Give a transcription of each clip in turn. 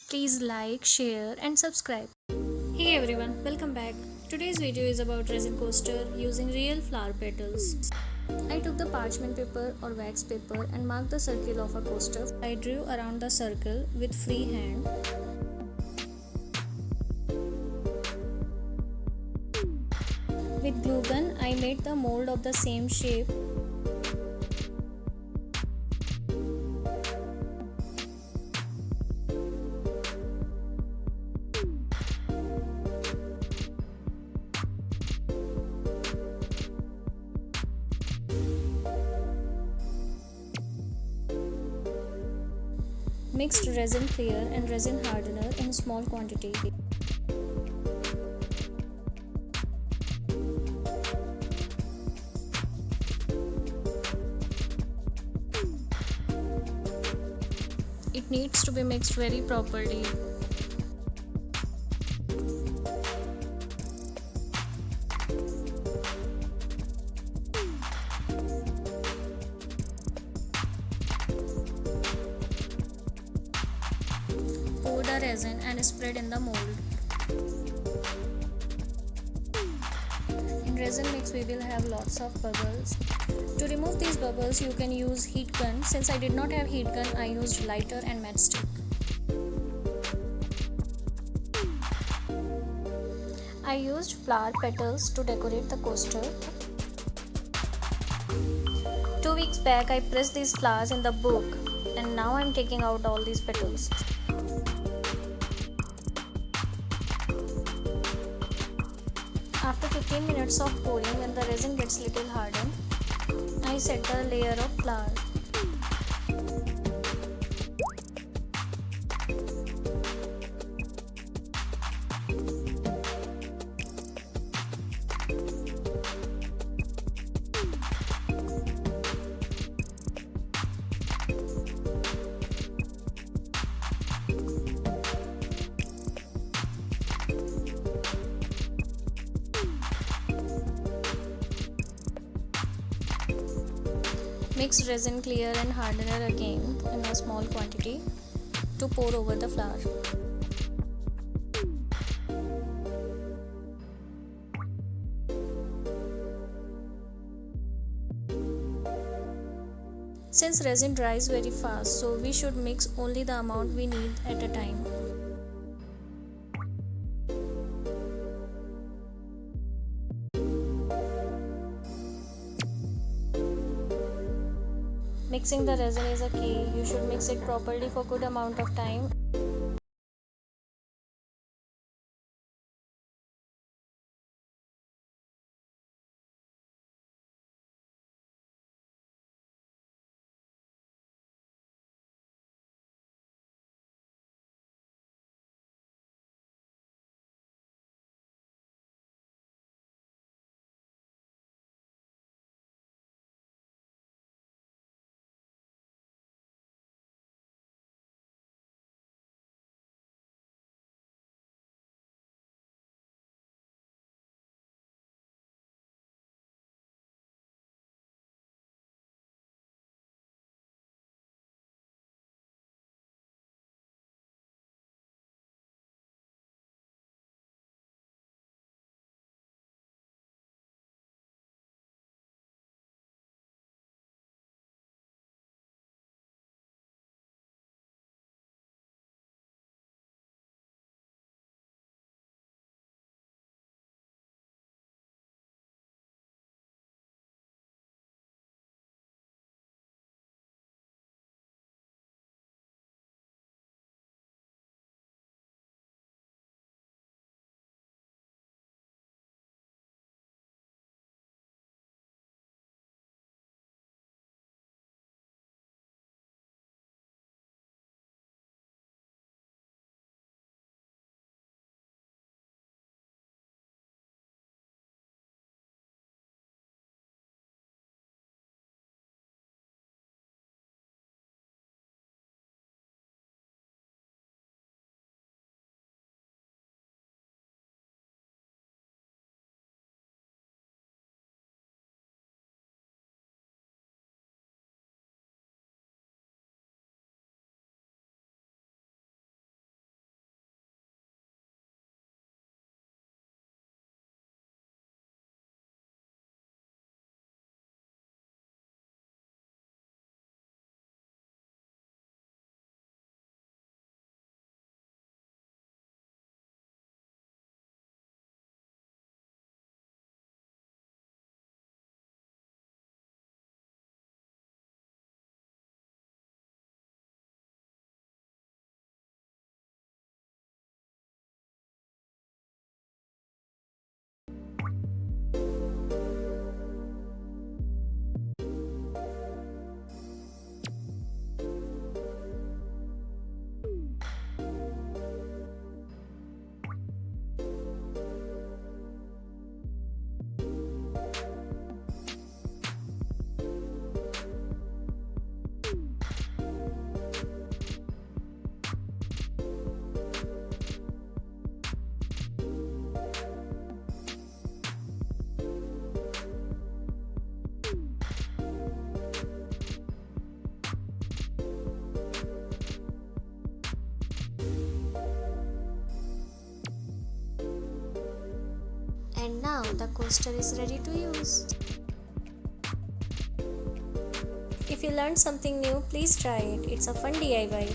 Please like, share and subscribe. Hey everyone, welcome back. Today's video is about resin coaster using real flower petals. I took the parchment paper or wax paper and marked the circle of a coaster. I drew around the circle with free hand. With glue gun, I made the mold of the same shape. Mixed resin clear and resin hardener in small quantity. It needs to be mixed very properly. Pour the resin and spread in the mold. In resin mix we will have lots of bubbles. To remove these bubbles you can use heat gun. Since I did not have heat gun, I used lighter and matchstick. I used flower petals to decorate the coaster. 2 weeks back I pressed these flowers in the book and now I am taking out all these petals. After 15 minutes of pouring, when the resin gets little hardened, I set the layer of flour. Mix resin clear and hardener again in a small quantity to pour over the flour. Since resin dries very fast, so we should mix only the amount we need at a time. Mixing the resin is a key. You should mix it properly for good amount of time. And now the coaster is ready to use. If you learned something new, please try it. It's a fun DIY.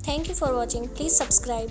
Thank you for watching. Please subscribe.